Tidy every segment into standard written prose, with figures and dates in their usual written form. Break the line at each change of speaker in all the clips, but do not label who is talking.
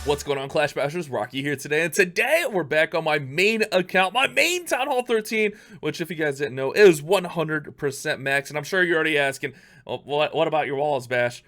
What's going on, Clash Bashers? Rocky here today, and today we're back on my main account, my main Town Hall 13, which, if you guys didn't know, is 100% max. And I'm sure you're already asking, well, what about your walls, Bash?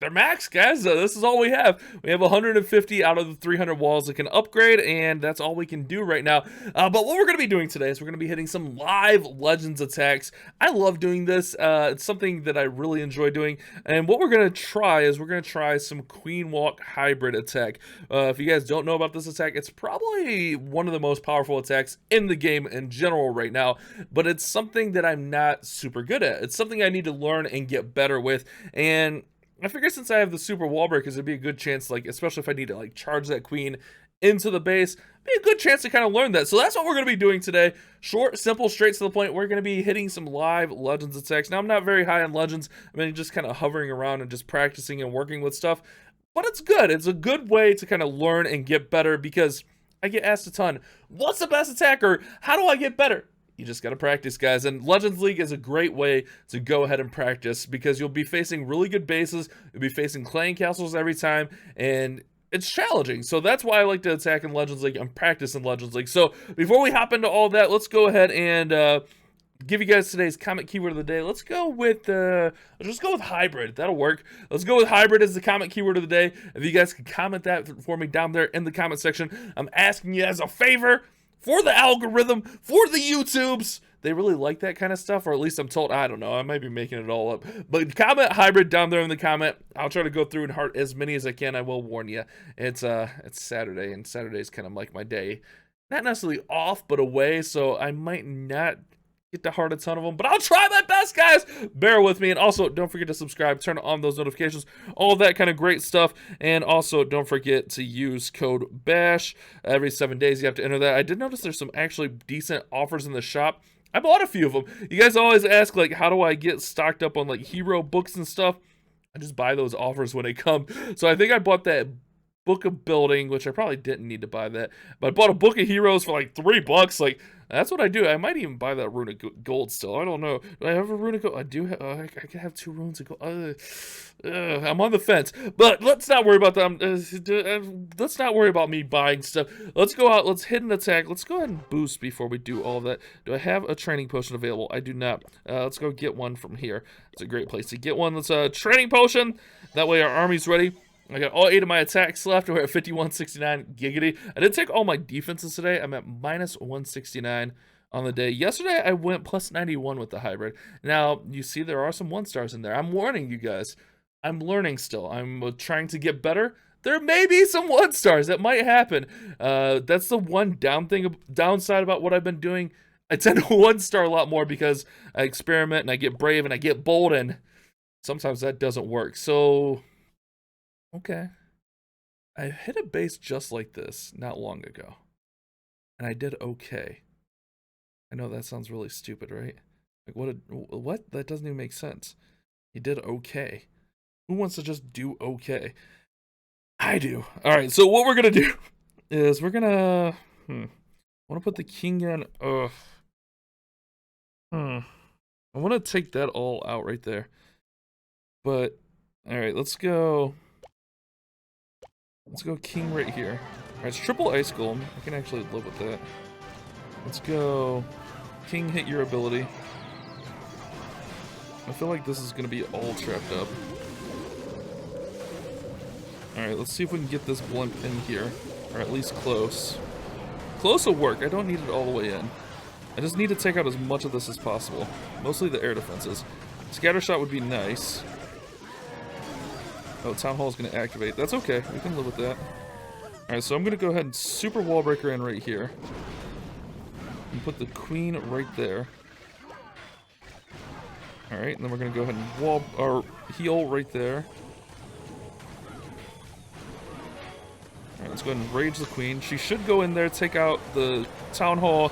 They're max, guys. This is all we have. We have 150 out of the 300 walls that can upgrade, and that's all we can do right now. But what we're going to be doing today is we're going to be hitting some live Legends attacks. I love doing this. It's something that I really enjoy doing. And what we're going to try is we're going to try some Queen Walk hybrid attack. If you guys don't know about this attack, it's probably one of the most powerful attacks in the game in general right now. But it's something that I'm not super good at. It's something I need to learn and get better with. And I figure since I have the super wall breakers, it'd be a good chance, like, especially if I need to, like, charge that queen into the base, be a good chance to kind of learn that. So that's what we're going to be doing today. Short, simple, straight to the point. We're going to be hitting some live Legends attacks. Now, I'm not very high on Legends. I mean, just kind of hovering around and just practicing and working with stuff. But it's good. It's a good way to kind of learn and get better because I get asked a ton, what's the best attacker? How do I get better? You just got to practice, guys, and Legends League is a great way to go ahead and practice because you'll be facing really good bases, you'll be facing clan castles every time, and it's challenging. So that's why I like to attack in Legends League and practice in Legends League. So before we hop into all that, let's go ahead and give you guys today's comment keyword of the day. Let's go with hybrid. That'll work. Let's go with hybrid as the comment keyword of the day. If you guys can comment that for me down there in the comment section, I'm asking you as a favor. For the algorithm, for the YouTubes, they really like that kind of stuff, or at least I'm told. I don't know, I might be making it all up. But comment hybrid down there in the comment. I'll try to go through and heart as many as I can. I will warn you. It's Saturday, and Saturday's kind of like my day. Not necessarily off, but away, so I might not get to heart a ton of them, but I'll try my best, guys. Bear with me, and also don't forget to subscribe, turn on those notifications, all that kind of great stuff. And also don't forget to use code BASH every 7 days. You have to enter that. I did notice there's some actually decent offers in the shop. I bought a few of them. You guys always ask, like, how do I get stocked up on like hero books and stuff? I just buy those offers when they come. So I think I bought that Book of Building, which I probably didn't need to buy that, but I bought a Book of Heroes for like $3. Like, that's what I do. I might even buy that Rune of Gold still. I don't know. Do I have a Rune of Gold? I do have, I can have 2 runes of gold. I'm on the fence, but let's not worry about that. Let's not worry about me buying stuff. Let's go out. Let's hit an attack. Let's go ahead and boost before we do all that. Do I have a training potion available? I do not. Let's go get one from here. It's a great place to get one. Let's training potion. That way our army's ready. I got all 8 of my attacks left. We're at 5169 giggity. I did take all my defenses today. I'm at minus 169 on the day. Yesterday, I went plus 91 with the hybrid. Now, you see there are some 1-stars in there. I'm warning you guys. I'm learning still. I'm trying to get better. There may be some 1-stars. That might happen. That's the one downside about what I've been doing. I tend to 1-star a lot more because I experiment and I get brave and I get bold, and sometimes that doesn't work. So okay, I hit a base just like this not long ago, and I did okay. I know that sounds really stupid, right? Like, what? That doesn't even make sense. You did okay. Who wants to just do okay? I do. All right, so what we're gonna do is we're gonna, I want to put the king in. I want to take that all out right there. But all right, let's go. Let's go king right here. Alright, it's triple ice golem. I can actually live with that. Let's go king, hit your ability. I feel like this is going to be all trapped up. Alright, let's see if we can get this blimp in here. Or at least close. Close will work. I don't need it all the way in. I just need to take out as much of this as possible. Mostly the air defenses. Scatter shot would be nice. Oh, Town Hall is going to activate. That's okay. We can live with that. Alright, so I'm going to go ahead and super wall breaker in right here. And put the queen right there. Alright, and then we're going to go ahead and heal right there. Alright, let's go ahead and rage the queen. She should go in there, take out the Town Hall,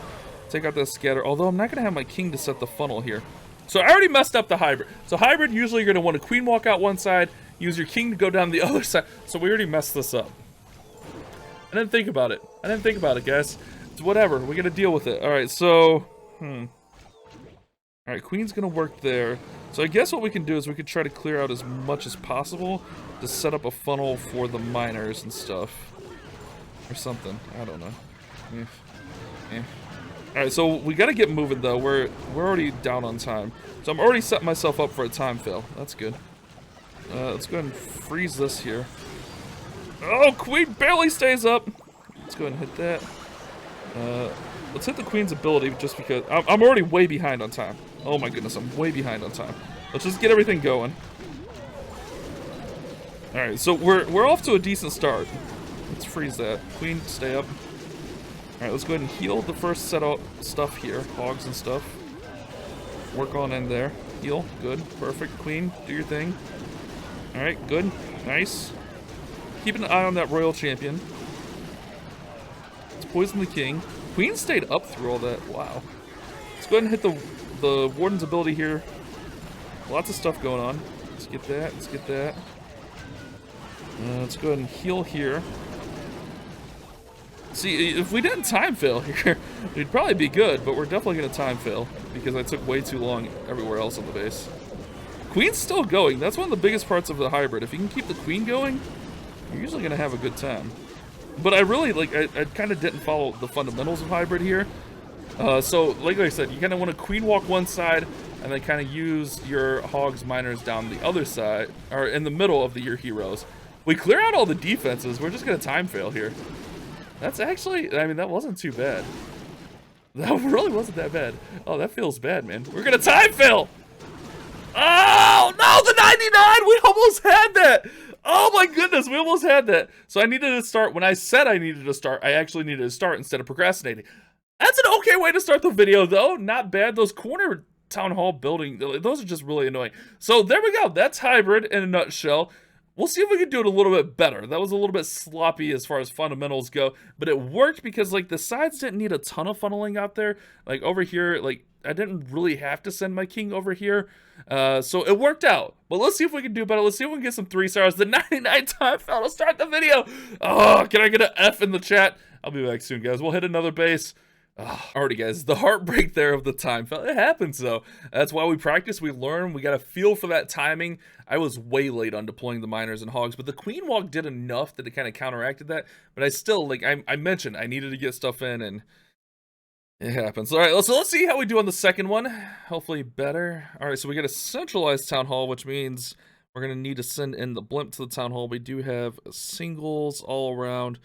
take out the scatter. Although I'm not going to have my king to set the funnel here. So I already messed up the hybrid. So hybrid, usually you're going to want a queen walk out one side, use your king to go down the other side. So we already messed this up. I didn't think about it. Guys. It's whatever. We got to deal with it. All right, so All right, Queen's gonna work there. So I guess what we can do is we could try to clear out as much as possible to set up a funnel for the miners and stuff. Or something, I don't know. All right, so we gotta get moving though. We're already down on time. So I'm already setting myself up for a time fail. That's good. Let's go ahead and freeze this here. Oh, Queen barely stays up. Let's go ahead and hit that. Let's hit the Queen's ability just because I'm already way behind on time. Oh my goodness, I'm way behind on time. Let's just get everything going. All right, so we're off to a decent start. Let's freeze that. Queen, stay up. All right, let's go ahead and heal the first set of stuff here, hogs and stuff. Work on in there. Heal, good, perfect. Queen, do your thing. All right, good, nice. Keep an eye on that royal champion. Let's poison the king. Queen stayed up through all that. Wow. Let's go ahead and hit the warden's ability here. Lots of stuff going on. Let's get that. Let's get that. Let's go ahead and heal here. See, if we didn't time fail here, it'd probably be good, but we're definitely going to time fail because I took way too long everywhere else on the base. Queen's still going. That's one of the biggest parts of the hybrid. If you can keep the queen going, you're usually going to have a good time. But I really, like, I kind of didn't follow the fundamentals of hybrid here. So, like I said, you kind of want to queen walk one side and then kind of use your hogs miners down the other side, or in the middle of your heroes. We clear out all the defenses. We're just going to time fail here. That's actually, I mean, that wasn't too bad. That really wasn't that bad. Oh, that feels bad, man. We're going to time fail. Oh, no, the 99. We almost had that. Oh my goodness, we almost had that. So I needed to start, when I said I needed to start, I actually needed to start instead of procrastinating. That's an okay way to start the video though, not bad. Those corner town hall building, those are just really annoying. So there we go, that's hybrid in a nutshell. We'll see if we can do it a little bit better. That was a little bit sloppy as far as fundamentals go, but it worked because like the sides didn't need a ton of funneling out there. Like over here, like I didn't really have to send my king over here. So it worked out. But let's see if we can do better. Let's see if we can get some 3 stars. The 99 time fail to start the video. Oh, can I get an F in the chat? I'll be back soon, guys. We'll hit another base. Alrighty, guys. The heartbreak there of the time fail. It happens, though. That's why we practice. We learn. We got to feel for that timing. I was way late on deploying the miners and hogs, but the queen walk did enough that it kind of counteracted that. But I still, like I mentioned, I needed to get stuff in, and it happens. All right, so let's see how we do on the second one. Hopefully better. All right, so we got a centralized town hall, which means we're going to need to send in the blimp to the town hall. We do have singles all around.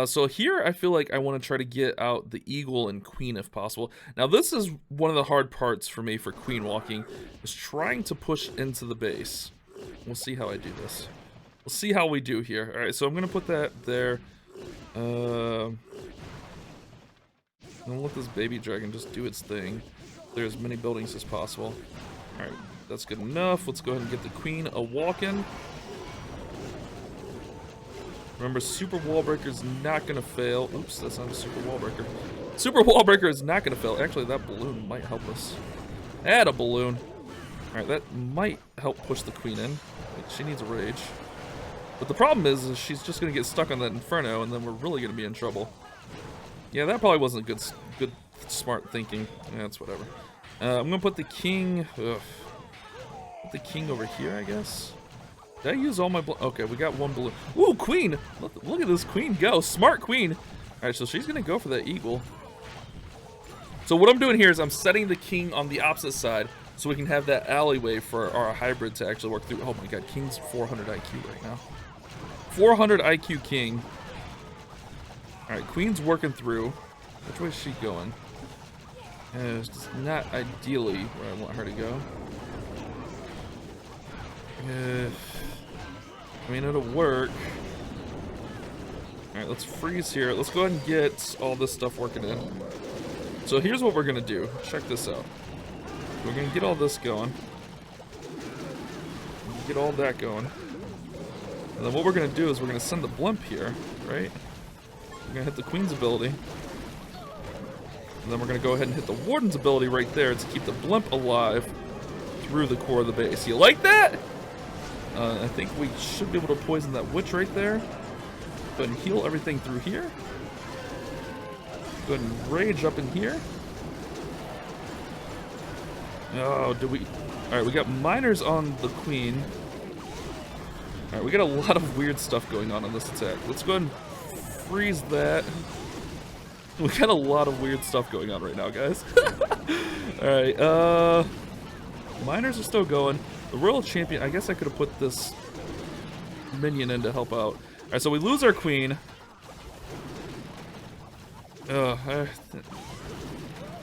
So here I feel like I want to try to get out the eagle and queen if possible. Now this is one of the hard parts for me for queen walking, is trying to push into the base. We'll see how I do this. We'll see how we do here. All right, so I'm going to put that there. I'm gonna let this baby dragon just do its thing. Clear as many buildings as possible. Alright, that's good enough. Let's go ahead and get the queen a walk-in. Remember, super wall breaker is not gonna fail. Oops, that's not a super wall breaker. Super wall breaker is not gonna fail. Actually, that balloon might help us. Add a balloon. Alright, that might help push the queen in. She needs a rage. But the problem is she's just gonna get stuck on that inferno, and then we're really gonna be in trouble. Yeah, that probably wasn't good, smart thinking. Yeah, it's whatever. I'm gonna put the king. Put the king over here, I guess. Did I use all my? Okay, we got one balloon. Ooh, queen! Look at this queen go. Smart queen. All right, so she's gonna go for that eagle. So what I'm doing here is I'm setting the king on the opposite side, so we can have that alleyway for our hybrid to actually work through. Oh my God, king's 400 IQ right now. 400 IQ king. Alright, queen's working through. Which way is she going? It's not ideally where I want her to go. I mean, it'll work. Alright, let's freeze here. Let's go ahead and get all this stuff working in. So here's what we're going to do. Check this out. We're going to get all this going. Get all that going. And then what we're going to do is we're going to send the blimp here, right? We're going to hit the queen's ability. And then we're going to go ahead and hit the warden's ability right there to keep the blimp alive through the core of the base. You like that? I think we should be able to poison that witch right there. Go ahead and heal everything through here. Go ahead and rage up in here. Oh, do we... Alright, we got miners on the queen. Alright, we got a lot of weird stuff going on this attack. Let's go ahead and freeze that. We got a lot of weird stuff going on right now, guys. Alright, miners are still going. The Royal Champion, I guess I could have put this minion in to help out. Alright, so we lose our queen.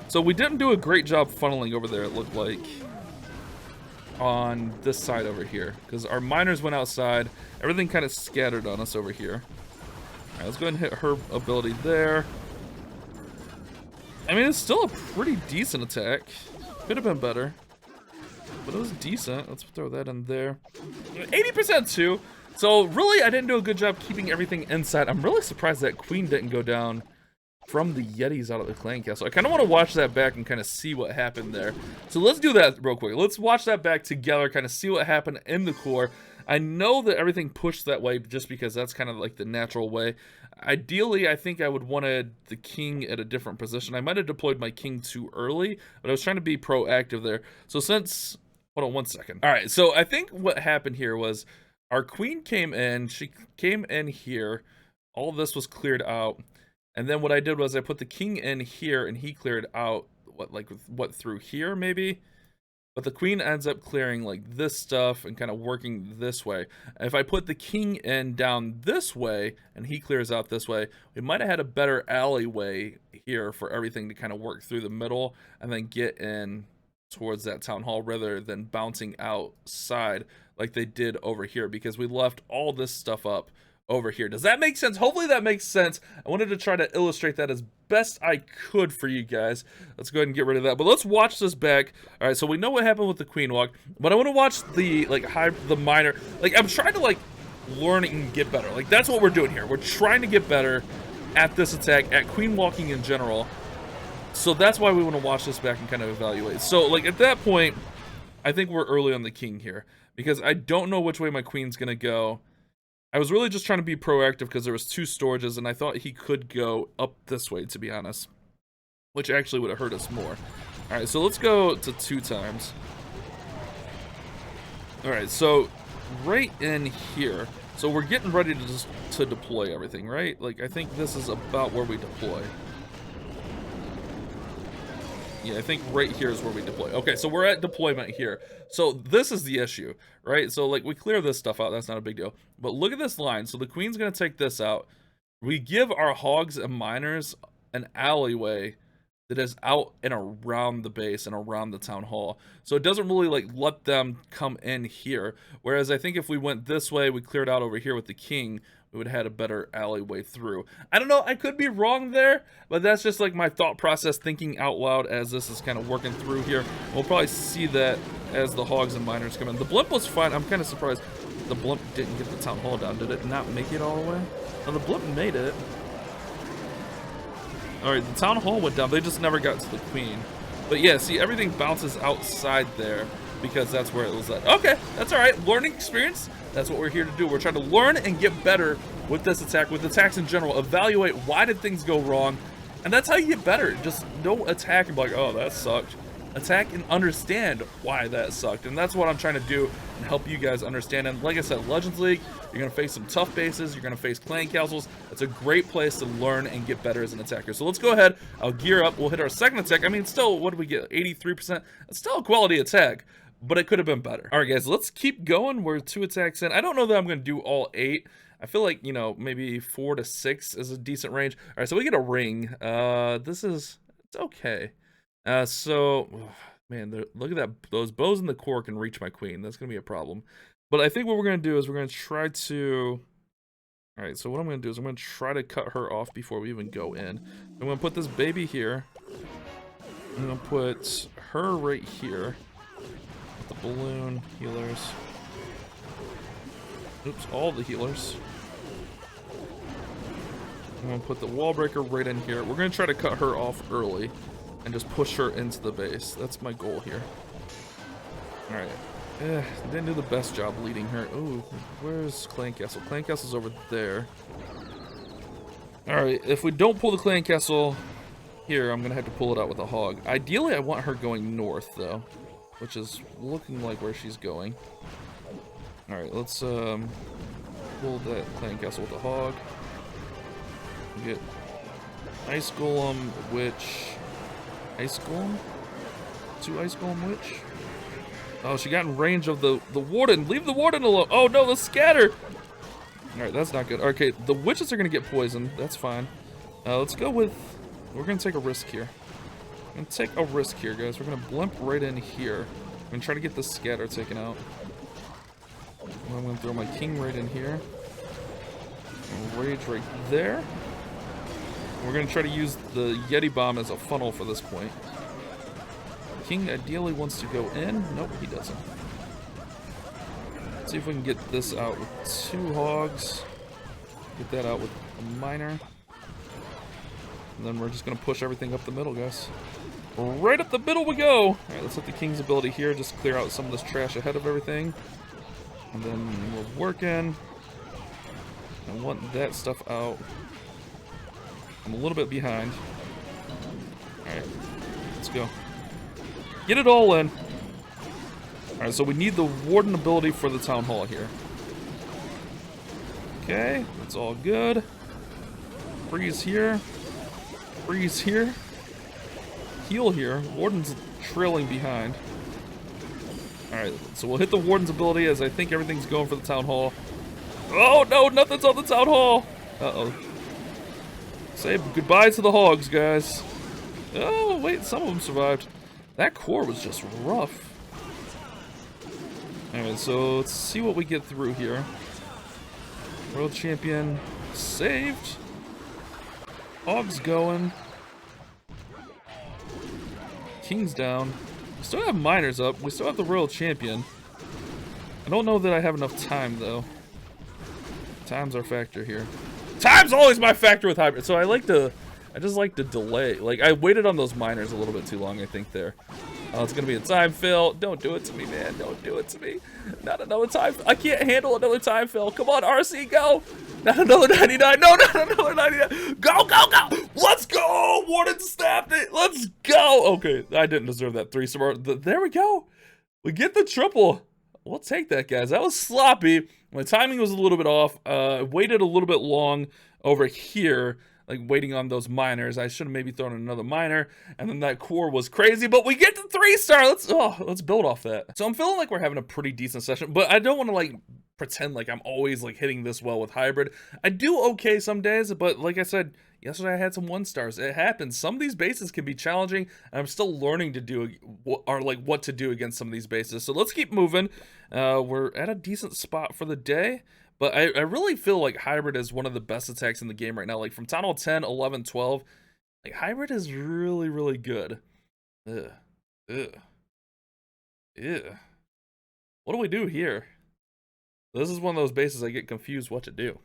So we didn't do a great job funneling over there, it looked like, on this side over here, because our miners went outside. Everything kind of scattered on us over here. Alright, let's go ahead and hit her ability there. I mean, it's still a pretty decent attack. Could have been better, but it was decent. Let's throw that in there. 80% too. So really, I didn't do a good job keeping everything inside. I'm really surprised that queen didn't go down from the Yetis out of the clan castle. I kind of want to watch that back and kind of see what happened there. So let's do that real quick. Let's watch that back together, kind of see what happened in the core. I know that everything pushed that way just because that's kind of like the natural way. Ideally, I think I would wanted the king at a different position. I might have deployed my king too early, but I was trying to be proactive there. So since, hold on one second. All right, so I think what happened here was our queen came in, she came in here, all this was cleared out. And then what I did was I put the king in here and he cleared out what through here maybe? But the queen ends up clearing like this stuff and kind of working this way. And if I put the king in down this way and he clears out this way, we might have had a better alleyway here for everything to kind of work through the middle and then get in towards that town hall rather than bouncing outside like they did over here, because we left all this stuff up over here. Does that make sense? Hopefully that makes sense. I wanted to try to illustrate that as best I could for you guys. Let's go ahead and get rid of that. But let's watch this back. All right, so we know what happened with the queen walk, but I want to watch the the minor. Like, I'm trying to learn and get better. Like, that's what we're doing here. We're trying to get better at this attack, at queen walking in general. So that's why we want to watch this back and kind of evaluate. So like at that point, I think we're early on the king here because I don't know which way my queen's gonna go. I was really just trying to be proactive because there was two storages and I thought he could go up this way, to be honest, which actually would have hurt us more. All right, so let's go to 2 times. All right, so right in here, so we're getting ready to deploy everything, right? Like, I think this is about where we deploy. Yeah, I think right here is where we deploy. Okay, so we're at deployment here. So this is the issue, right? So like we clear this stuff out, that's not a big deal. But look at this line. So the queen's gonna take this out. We give our hogs and miners an alleyway that is out and around the base and around the town hall. So it doesn't really let them come in here. Whereas I think if we went this way, we cleared out over here with the king, we would have had a better alleyway through. I don't know, I could be wrong there, but that's just like my thought process, thinking out loud as this is kind of working through here. We'll probably see that as the hogs and miners come in. The blimp was fine. I'm kind of surprised the blimp didn't get the town hall down. Did it not make it all the way? Oh, the blimp made it. All right, the town hall went down. They just never got to the queen. But yeah, see, everything bounces outside there because that's where it was at. Okay, that's all right. Learning experience. That's what we're here to do. We're trying to learn and get better with this attack, with attacks in general. Evaluate why did things go wrong, and that's how you get better. Just don't attack and be like, oh, that sucked. Attack and understand why that sucked, and that's what I'm trying to do and help you guys understand. And like I said, Legends League, you're going to face some tough bases. You're going to face clan castles. It's a great place to learn and get better as an attacker. So let's go ahead. I'll gear up. We'll hit our second attack. I mean, still, what did we get? 83%. It's still a quality attack, but it could have been better. All right, guys, let's keep going. We're 2 attacks in. I don't know that I'm going to do all 8. I feel like, you know, maybe 4 to 6 is a decent range. All right, so we get a ring. It's okay. So, man, look at that. Those bows in the core can reach my queen. That's going to be a problem. But I think what we're going to do is we're going to try to... All right, so what I'm going to do is I'm going to try to cut her off before we even go in. I'm going to put this baby here. I'm going to put her right here. With the balloon, healers. Oops, all the healers. I'm going to put the wall breaker right in here. We're going to try to cut her off early and just push her into the base. That's my goal here. Alright. Didn't do the best job leading her. Ooh, where's Clan Castle? Clan Castle's over there. Alright, if we don't pull the Clan Castle here, I'm going to have to pull it out with a hog. Ideally, I want her going north, though. which is looking like where she's going. Alright, let's pull that clan castle with the hog. Get ice golem, witch, ice golem? 2 ice golem witch? Oh, she got in range of the warden. Leave the warden alone. Oh no, the scatter. Alright, that's not good. Okay, the witches are gonna get poisoned. That's fine. Let's go with, we're gonna take a risk here. We're gonna take a risk here, guys. We're gonna blimp right in here. I'm gonna try to get the scatter taken out. I'm gonna throw my king right in here. Rage right there. We're gonna try to use the Yeti bomb as a funnel for this point. King ideally wants to go in. Nope, he doesn't. Let's see if we can get this out with 2 hogs. Get that out with a miner. And then we're just gonna push everything up the middle, guys. Right up the middle we go! Alright, let's let the king's ability here just clear out some of this trash ahead of everything. And then we're working. I want that stuff out. I'm a little bit behind. Alright, let's go. Get it all in. Alright, so we need the warden ability for the town hall here. Okay, that's all good. Freeze here. Freeze here. Heal here. Warden's trailing behind. Alright, so we'll hit the warden's ability as I think everything's going for the town hall. Oh no, nothing's on the town hall! Uh-oh. Say goodbye to the hogs, guys. Oh, wait, some of them survived. That core was just rough. Alright, so let's see what we get through here. World champion saved. Hogs going. King's down. We still have miners up. We still have the royal champion. I don't know that I have enough time, though. Time's our factor here. Time's always my factor with hybrid. So I just like to delay. Like, I waited on those miners a little bit too long, I think, there. Oh, it's gonna be a time fill. Don't do it to me, man. Don't do it to me. Not another time. I can't handle another time fill. Come on, RC, go. Not another 99. No, not another 99. Go, go, go. Let's go. Warden snapped it. Let's go. Okay, I didn't deserve that 3-star. There we go. We get the triple. We'll take that, guys. That was sloppy. My timing was a little bit off. I waited a little bit long over here, like waiting on those miners. I should have maybe thrown another miner, and then that core was crazy, but we get the 3-star. Let's build off that. So I'm feeling like we're having a pretty decent session, but I don't want to like pretend like I'm always like hitting this well with hybrid. I do okay some days, but like I said, yesterday I had some 1-stars. It happens. Some of these bases can be challenging, and I'm still learning to do what to do against some of these bases. So let's keep moving. We're at a decent spot for the day. But I really feel like hybrid is one of the best attacks in the game right now. Like from Town Hall 10, 11, 12, like hybrid is really, really good. Ugh. Ugh. Ugh. What do we do here? This is one of those bases I get confused what to do.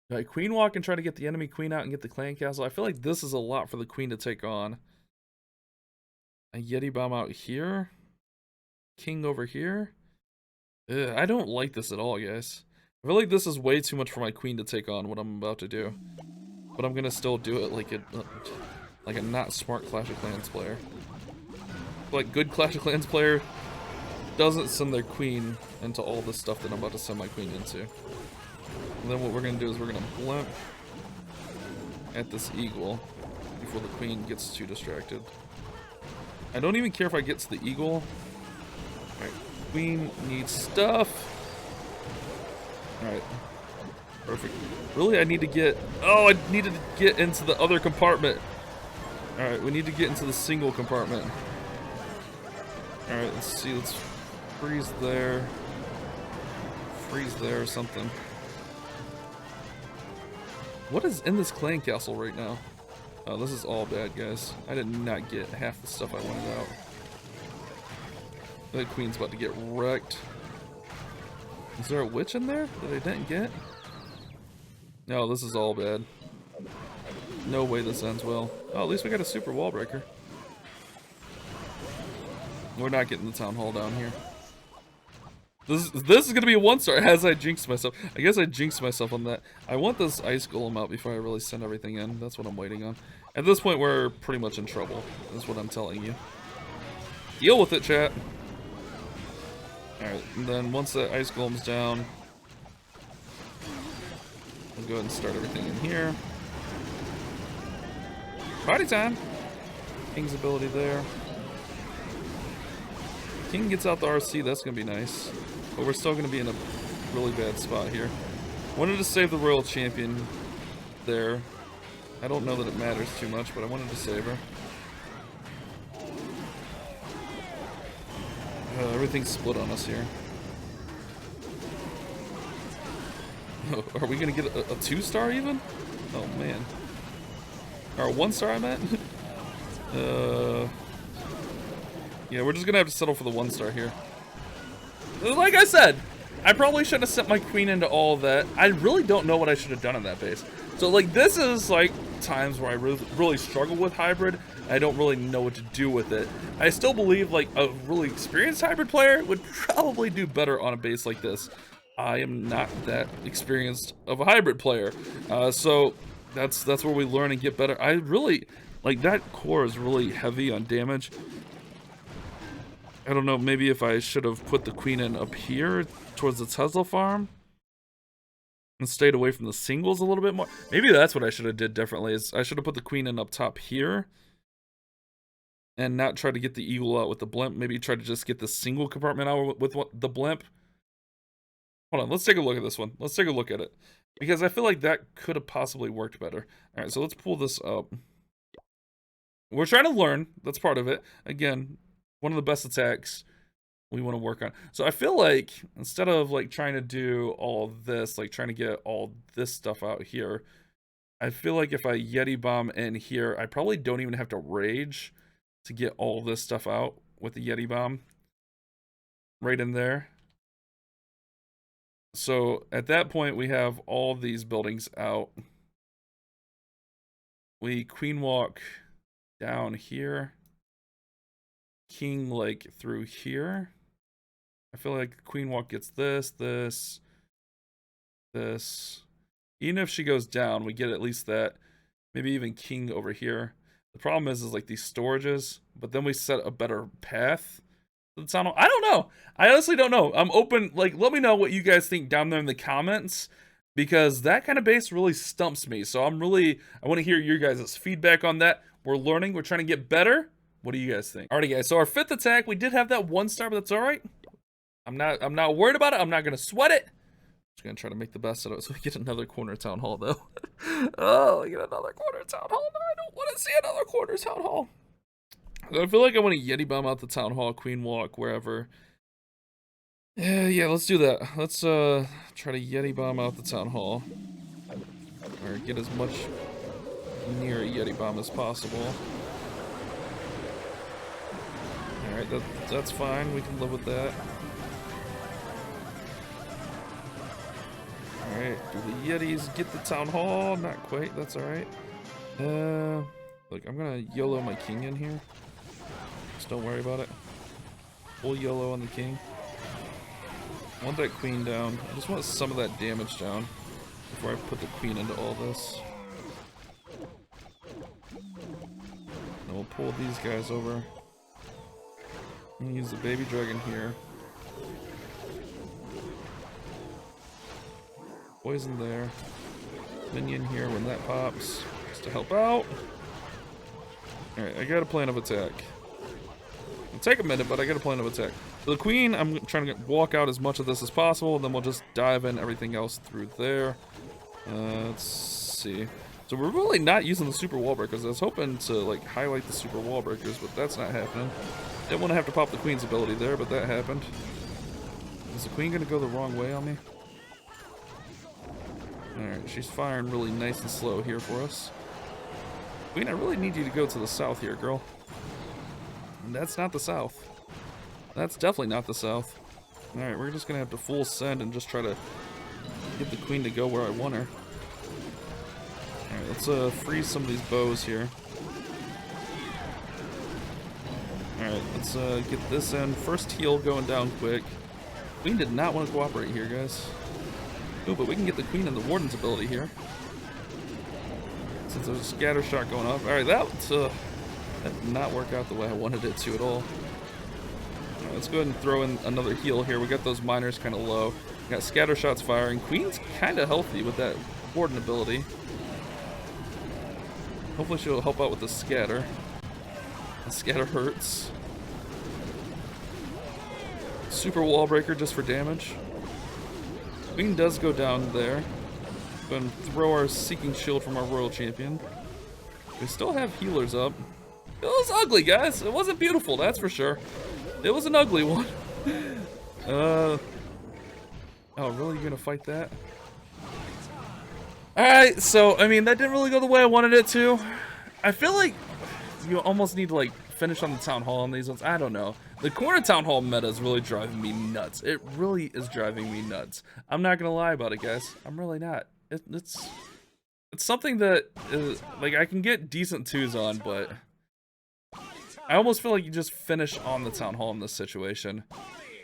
Right, queen walk and try to get the enemy queen out and get the clan castle. I feel like this is a lot for the queen to take on. A Yeti bomb out here. King over here. Ugh, I don't like this at all, guys. I feel like this is way too much for my queen to take on what I'm about to do. But I'm gonna still do it like a not smart Clash of Clans player. Like good Clash of Clans player doesn't send their queen into all the stuff that I'm about to send my queen into. And then what we're gonna do is we're gonna blimp at this eagle before the queen gets too distracted. I don't even care if I get to the eagle. Alright. Queen needs stuff. Alright. Perfect. Really, I need to get... Oh, I needed to get into the other compartment. Alright, we need to get into the single compartment. Alright, let's see. Let's freeze there. Freeze there or something. What is in this clan castle right now? Oh, this is all bad, guys. I did not get half the stuff I wanted out. The queen's about to get wrecked. Is there a witch in there that I didn't get? No, this is all bad. No way this ends well. Oh, at least we got a super wall breaker. We're not getting the town hall down here. This is gonna be a 1-star as I jinxed myself. I guess I jinxed myself on that. I want this ice golem out before I really send everything in. That's what I'm waiting on. At this point, we're pretty much in trouble. That's what I'm telling you. Deal with it, chat. Alright, and then once that ice golem's down, we'll go ahead and start everything in here. Party time! King's ability there. King gets out the RC, that's gonna be nice. But we're still gonna be in a really bad spot here. Wanted to save the Royal Champion there. I don't know that it matters too much, but I wanted to save her. Everything's split on us here. Oh, are we gonna get a 2-star even? Oh man. Or a 1-star I meant? Yeah, we're just gonna have to settle for the 1-star here. Like I said, I probably shouldn't have sent my queen into all of that. I really don't know what I should have done on that base. So like this is like times where I really struggle with hybrid. I don't really know what to do with it. I still believe like a really experienced hybrid player would probably do better on a base like this. I am not that experienced of a hybrid player. So that's where we learn and get better. I really, like that core is really heavy on damage. I don't know, maybe if I should have put the queen in up here towards the Tesla farm and stayed away from the singles a little bit more. Maybe that's what I should have did differently, is I should have put the queen in up top here and not try to get the eagle out with the blimp. Maybe try to just get the single compartment out with the blimp. Hold on, let's take a look at this one. Let's take a look at it. Because I feel like that could have possibly worked better. Alright, so let's pull this up. We're trying to learn. That's part of it. Again, one of the best attacks we want to work on. So I feel like instead of like trying to do all this, like trying to get all this stuff out here, I feel like if I Yeti bomb in here, I probably don't even have to rage to get all this stuff out with the Yeti bomb right in there. So at that point we have all these buildings out. We queen walk down here, king like through here. I feel like queen walk gets this. Even if she goes down, we get at least that. Maybe even king over here. The problem is like these storages, but then we set a better path to the tunnel. I don't know. I honestly don't know. I'm open. Like, let me know what you guys think down there in the comments, because that kind of base really stumps me. So I want to hear your guys' feedback on that. We're learning. We're trying to get better. What do you guys think? Alrighty, guys. So our 5th attack, we did have that 1-star, but that's all right. I'm not worried about it. I'm not gonna sweat it. Just gonna try to make the best of it. So we get another corner town hall though. Oh, we get another corner town hall. No, I don't want to see another corner town hall. I feel like I want to Yeti bomb out the town hall, queen walk, wherever. Yeah, let's do that. Let's try to Yeti bomb out the town hall, or get as much near a Yeti bomb as possible. All right, that's fine. We can live with that. Alright, do the Yetis get the town hall? Not quite, that's alright. Look, I'm gonna YOLO my king in here. Just don't worry about it. Full YOLO on the king. I want that queen down. I just want some of that damage down before I put the queen into all this. Then we'll pull these guys over. I'm gonna use the baby dragon here. Poison there. Minion here when that pops, just to help out. Alright, I got a plan of attack. It'll take a minute, but I got a plan of attack. So the queen, I'm trying to walk out as much of this as possible, and then we'll just dive in everything else through there. Let's see. So we're really not using the super wall breakers. I was hoping to like highlight the super wall breakers, but that's not happening. Didn't want to have to pop the queen's ability there, but that happened. Is the queen gonna go the wrong way on me? Alright, she's firing really nice and slow here for us. Queen, I really need you to go to the south here, girl. And that's not the south. That's definitely not the south. Alright, we're just gonna have to full send and just try to get the queen to go where I want her. Alright, let's freeze some of these bows here. Alright, let's get this in. First heal going down quick. Queen did not want to cooperate here, guys. Oh, but we can get the queen and the warden's ability here. Since there's a scatter shot going off. Alright, that did not work out the way I wanted it to at all. Let's go ahead and throw in another heal here. We got those miners kind of low. We got scatter shots firing. Queen's kind of healthy with that warden ability. Hopefully she'll help out with the scatter. The scatter hurts. Super wall breaker just for damage. Queen does go down there. Go and throw our Seeking Shield from our Royal Champion. We still have healers up. It was ugly, guys. It wasn't beautiful, that's for sure. It was an ugly one. Oh, really? You're gonna fight that? Alright, so, I mean, that didn't really go the way I wanted it to. I feel like you almost need to, like, finish on the Town Hall on these ones. I don't know. The corner Town Hall meta is really driving me nuts. It really is driving me nuts. I'm not gonna lie about it, guys. I'm really not. It's something that is, like, I can get decent 2s on, but I almost feel like you just finish on the Town Hall in this situation.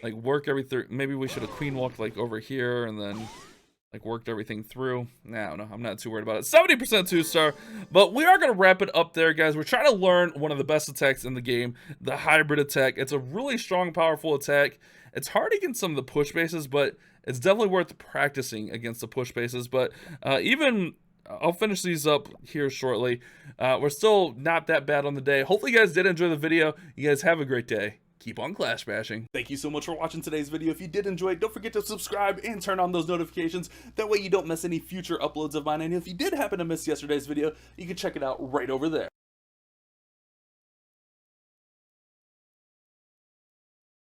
Like, work everything. Maybe we should have queen walked, like, over here and then, like, worked everything through. Nah, I don't know. I'm not too worried about it. 70% 2-star, but we are going to wrap it up there, guys. We're trying to learn one of the best attacks in the game, the hybrid attack. It's a really strong, powerful attack. It's hard against some of the push bases, but it's definitely worth practicing against the push bases. But even... I'll finish these up here shortly. We're still not that bad on the day. Hopefully you guys did enjoy the video. You guys have a great day. Keep on clash bashing. Thank you so much for watching today's video. If you did enjoy it, don't forget to subscribe and turn on those notifications. That way you don't miss any future uploads of mine. And if you did happen to miss yesterday's video, you can check it out right over there.